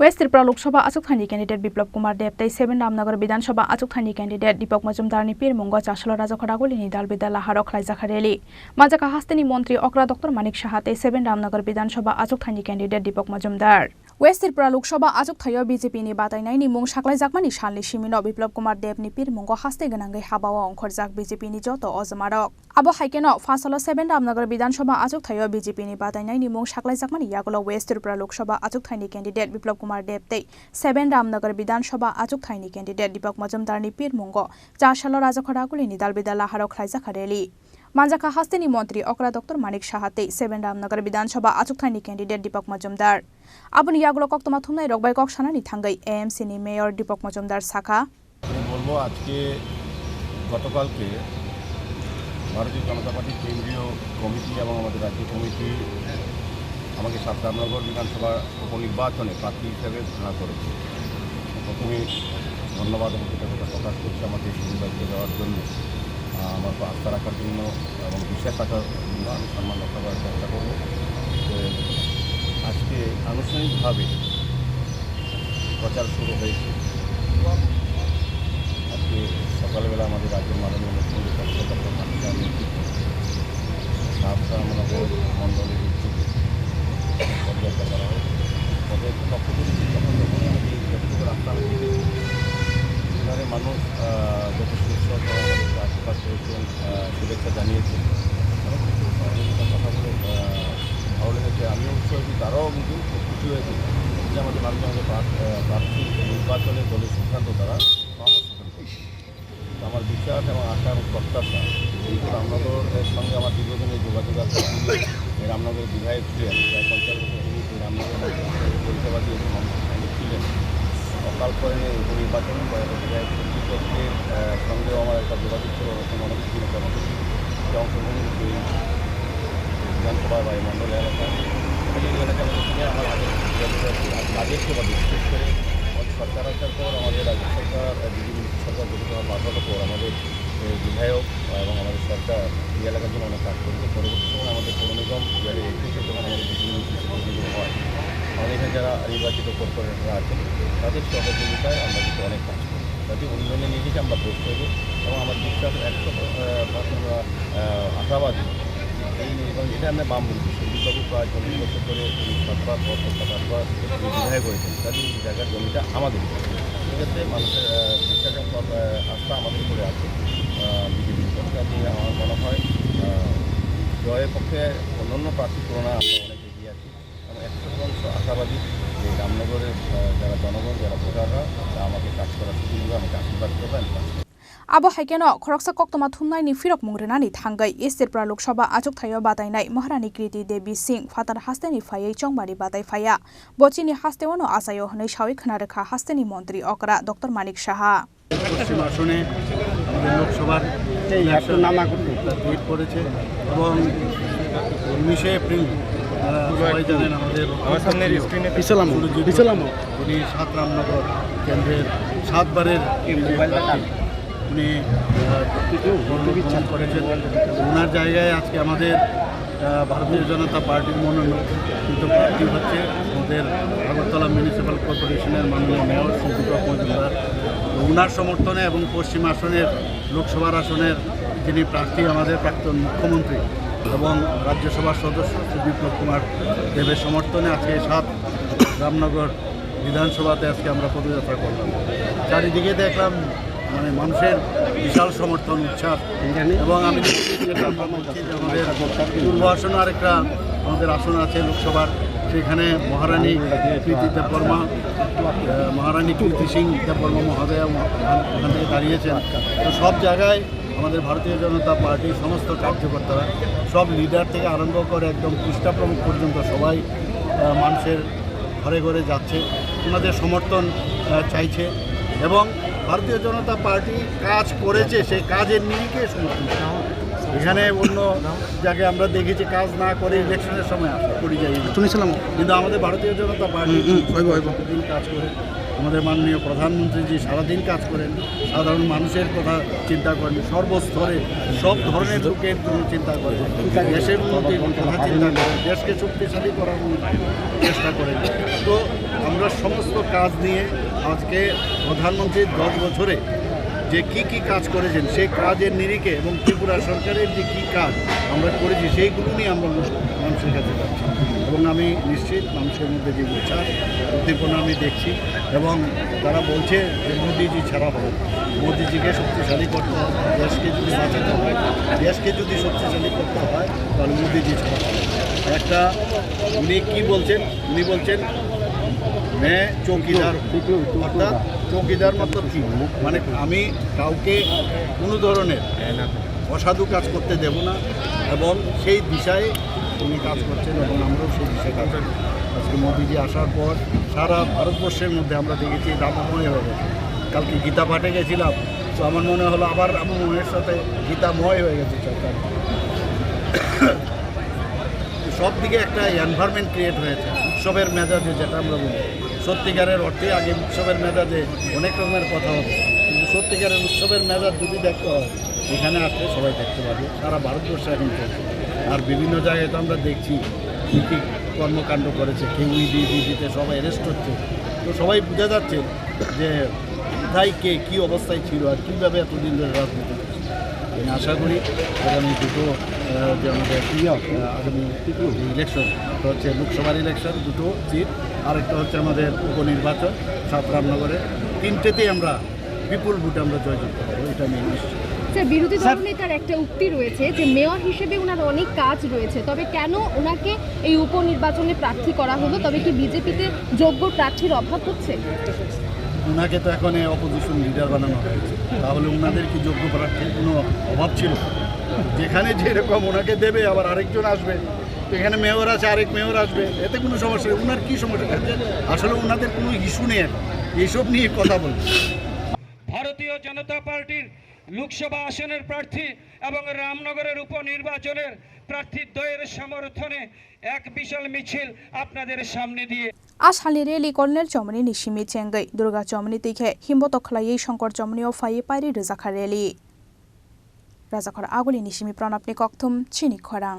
West Tripura Loksawa Achukthani candidate BiplabKumar DebTei 7 Ramnagar Vidansabha Achukthani candidate Dipak Majumderni Pirmungo Chasalo RajakhorAgulini Dalbidal Laharo KhlaijakhaRally Majaka Hastini Montri Okra Dr. Manik Shahate 7 Ramnagar Vidansabha Achukthani candidate Dipak Majumder West Tripura Loksawa Achukthai BJP ni batainai ni mung KhlaijakMani Shalni Shimino BiplabKumar Debni Pirmungo Haste Ganangai Habawa Ongkhorjak BJP ni joto Ozamarok Abo Haikeno Fasalo 7 Ramnagar Vidansabha Achukthai BJP ni batainai ni mung KhlaijakMani Yagulo West Tripura Loksawa Achukthani candidate BiplabKumar DebTei 7 Ramnagar Vidansabha Achukthani candidate Dipak Majumderni Pirmungo Chasalo RajakhorAgulini Dalbidal Laharo KhlaijakhaRally Majaka Hastini Montri Okra Dr. Manik Shahate 7 Ramnagar Vidansabha Achukthani candidate Dipak Majumder Abuni Yagulo Koktoma Thumnai Rokbai Kok Sanani Thangai AMC ni Mayor Dipak Majumder Saka বলবো আজকে গতকালকে ভারতীয় জনতা পার্টির কেন্দ্রীয় committee এবং আমাদের রাজ্য committee আমাকে 7 রামনগর বিধানসভা উপনির্বাচনে প্রার্থী হিসেবে ঘোষণা করেছে। প্রথমে ধন্যবাদ এবং কৃতজ্ঞতা প্রকাশ করছি আমাকে সুযোগ দেওয়ার জন্য, আমার আস্থা রাখার জন্য এবং বিশ্বাস রাখার জন্য আমি সম্মান রক্ষা করার চেষ্টা করব। তো আজকে আনুষ্ঠানিকভাবে প্রচার শুরু হয়েছে। আজকে সকালবেলা আমাদের রাজ্যের মাননীয় মুখ্যমন্ত্রী রামনগর মণ্ডলের উদ্যোগে পদযাত্রা করা হয়। পদযাত্রা পক্ষ থেকে যখন যখনই আমি ব্যক্তিগত রাস্তা দেখেছি সেখানে মানুষ যথেষ্ট উৎসব আমাদেরকে আশীর্বাদ করেছেন, শুভেচ্ছা জানিয়েছেন এবং কিছু সহযোগিতার কথা বলে ভালো লেগেছে। আমিও উৎসাহী, তারাও কিন্তু খুব খুশি হয়েছে যে আমাদের মানুষজনকে প্রার্থী নির্বাচনে দলের সিদ্ধান্ত তারা পরামর্শ করেছে। আমার বিশ্বাস এবং আশা এবং প্রত্যাশা যেহেতু রামনগরের সঙ্গে আমার দীর্ঘদিনের যোগাযোগ আছে। রামনগরের বিধায়ক ছিলেন, প্রায় 50 বছর তিনি রামনগর পরিষেবা দিয়ে মানুষের সঙ্গে ছিলেন। অকাল করেন উপনির্বাচনে বিধায়ক কর্তৃপক্ষের সঙ্গেও আমার একটা যোগাযোগ ছিল। অনেক দিন কর্মসূচি অংশগ্রহণ এই বিধানসভা বা এই মণ্ডল এলাকায় এই এলাকার মধ্যে আমার আগের সেবা বিশেষ করে সরকার আসার পর আমাদের রাজ্য সরকার বিজেপি সরকার গঠিত হওয়ার মাত্রার পর আমাদের বিধায়ক এবং আমাদের সরকার এই এলাকার জন্য অনেক কাজ করেছে। পরবর্তী সময় আমাদের পৌর নিগম যখন আমাদের বিজেপি হয়, আমাদের এখানে যারা নির্বাচিত কর্পোরেটররা আছেন তাদের সহযোগিতায় আমরা কিন্তু অনেক কাজ করি। তাদের উন্নয়নে নিয়ে গিয়ে আমরা পোস্ট করব এবং আমার বিশ্বাস 100% আশাবাদী এই নির্বাচন যেটা আমরা বাম বলছি সন্দীপবাবু প্রায় 40 বছর ধরে তিনি 7বার 7বার বিধায়ক হয়েছেন। তাদের এই জায়গার জমিটা আমাদের, সেক্ষেত্রে মানুষের বিশ্বাস আস্থা আমাদের উপরে আছে বিজেপির উপর। কাজে আমার মনে হয় জয়ের পক্ষে অন্যান্য প্রার্থীর তুলনায় আমরা অনেক এগিয়ে আছি এবং 100% আশাবাদী যে রামনগরের যারা জনগণ যারা ভোটাররা আমাকে কাজ করার সুযোগ দেবে, আমাকে আশীর্বাদ করবেন। Abo Haikeno Khoroksa Koktoma Thumnai ni Firok Mungrenani Thangai East Tripura Loksawa Achukthai batainai Maharani Kriti Devi Singh Fatar Hasteni Phayai Chongbari batai phaya Bochini Hasteono Asayo Hnai Shawi Khnarekha Hasteni Montri Okra Dr. Manik Shaha পশ্চিম আসনে আমাদের লোকসভার date করেছে এবং 19শে April সবাই জানেন আমাদের উনি 7 রামনগর কেন্দ্রের 7বারের উনি করেছেন। ওনার জায়গায় আজকে আমাদের ভারতীয় জনতা পার্টির মনোনয়ন কিন্তু প্রার্থী হচ্ছে আমাদের আগরতলা মিউনিসিপ্যাল কর্পোরেশনের মাননীয় মেয়র দিপক মজুমদার। ওনার সমর্থনে এবং পশ্চিম আসনের লোকসভার আসনের যিনি প্রার্থী আমাদের প্রাক্তন মুখ্যমন্ত্রী এবং রাজ্যসভার সদস্য বিপ্লবকুমার দেবের সমর্থনে আজকে 7 রামনগর বিধানসভাতে আজকে আমরা পদযাত্রা করলাম। চারিদিকে দেখলাম মানে মানুষের বিশাল সমর্থন উচ্ছ্বাস এবং আমি আমাদের পূর্ব আসনে আরেকটা আমাদের আসন আছে লোকসভার, সেখানে মহারানী কীর্তি সিং দেববর্মা মহোদয়া ওখান থেকে দাঁড়িয়েছেন। তো সব জায়গায় আমাদের ভারতীয় জনতা পার্টির সমস্ত কার্যকর্তারা সব লিডার থেকে আরম্ভ করে একদম পৃষ্ঠা প্রমুখ পর্যন্ত সবাই মানুষের ঘরে ঘরে যাচ্ছে, ওনাদের সমর্থন চাইছে এবং ভারতীয় জনতা পার্টি কাজ করেছে সেই কাজের নিরিখে সমর্থন। এখানে অন্য জায়গায় আমরা দেখেছি কাজ না করে ইলেকশনের সময় আশা করি যাই শুনেছিলাম, কিন্তু আমাদের ভারতীয় জনতা পার্টি দিন কাজ করে আমাদের মাননীয় প্রধানমন্ত্রীজি সারাদিন কাজ করেন, সাধারণ মানুষের কথা চিন্তা করেন, সর্বস্তরে সব ধরনের লোকের জন্য চিন্তা করেন, দেশের উন্নতির কথা চিন্তা করেন, দেশকে শক্তিশালী করার চেষ্টা করেন। তো আমরা সমস্ত কাজ নিয়ে আজকে প্রধানমন্ত্রীর 10 বছরে যে কি কাজ করেছেন সেই কাজের নিরিখে এবং ত্রিপুরা সরকারের যে কী কাজ আমরা করেছি সেইগুলো নিয়ে আমরা মানুষের কাছে যাচ্ছি এবং আমি নিশ্চিত মানুষের মধ্যে যে উচ্ছ্বাস উদ্দীপনা আমি দেখছি এবং তারা বলছে যে মোদিজি ছাড়া হবে, মোদিজিকে শক্তিশালী করতে হবে, দেশকে যদি বাঁচাতে হয়, দেশকে যদি শক্তিশালী করতে হয় তাহলে মোদিজি ছাড়া হবে। একটা উনি কী বলছেন, উনি বলছেন চৌকিদার, অর্থাৎ চৌকিদার মতলব কি, মানে আমি কাউকে কোনো ধরনের অসাধু কাজ করতে দেব না এবং সেই দিশায় উনি কাজ করছেন এবং আমরাও সেই দিশায় কাজ করি। আজকে মোদিজি আসার পর সারা ভারতবর্ষের মধ্যে আমরা দেখেছি রামময় হয়ে গেছে। কালকে গীতা পাঠে গেছিলাম, তো আমার মনে হলো আবার আমার মনের সাথে গীতাময় হয়ে গেছে সরকার। সব দিকে একটা এনভায়রনমেন্ট ক্রিয়েট হয়েছে উৎসবের মেজাজে, যেটা আমরা বলি সত্যিকারের অর্থে। আগে উৎসবের মেজাজে অনেক রকমের কথা হবে, কিন্তু সত্যিকারের উৎসবের মেজাজ যদি দেখতে হয় এখানে আসলে সবাই দেখতে পাবে। সারা ভারতবর্ষে এখন চলছে, আর বিভিন্ন জায়গায় তো আমরা দেখছি কী কী কর্মকাণ্ড করেছে, কেউ ইডিতে সবাই অ্যারেস্ট হচ্ছে। তো সবাই বোঝা যাচ্ছে যে কোথায় কে কী অবস্থায় ছিল আর কীভাবে এতদিন ধরে রাজনীতি করছে। আমি আশা করি আগামী দুটো যে আমাদের আগামী ইলেকশন হচ্ছে লোকসভার ইলেকশন, দুটো সিট, আরেকটা হচ্ছে আমাদের উপনির্বাচন 7 রামনগরে, তিনটেতেই আমরা বিপুল ভোটে আমরা জয়যুক্ত হবো, এটা আমি নিশ্চিত। স্যার, বিরোধী দলনেতার একটা উক্তি রয়েছে যে মেয়র হিসেবে ওনার অনেক কাজ রয়েছে, তবে কেন ওনাকে এই উপনির্বাচনে প্রার্থী করা হলো? তবে কি বিজেপিতে যোগ্য প্রার্থীর অভাব হচ্ছে? ওনাকে তো এখন অপোজিশন লিডার বানানো হয়েছে, তাহলে ওনাদের কি যোগ্য প্রার্থীর কোনো অভাব ছিল? যেখানে যেরকম ওনাকে দেবে আবার আরেকজন আসবে, তো এখানে মেয়র আছে আরেক মেয়র আসবে, এতে কোনো সমস্যা নেই। ওনার কী সমস্যা? আসলে ওনাদের কোনো ইস্যু নেই, এখন এইসব নিয়ে কথা বলছে। ভারতীয় জনতা পার্টির লোকসভা আসনের প্রার্থী এবং রামনগরের উপনির্বাচনের প্রার্থী দ্বয়ের সমর্থনে এক বিশাল মিছিল আপনাদের সামনে দিয়ে आसालनि रेली कर्नेल चमनी निसिमी चेंगै दुर्गा चमनी तैखे हिम्बत खलायै शंकर चमनी फायै पायरि रजाखा रेली राजाखर आगुलिनि निसिमी प्रणबनि कक्थुम चिनि खरां।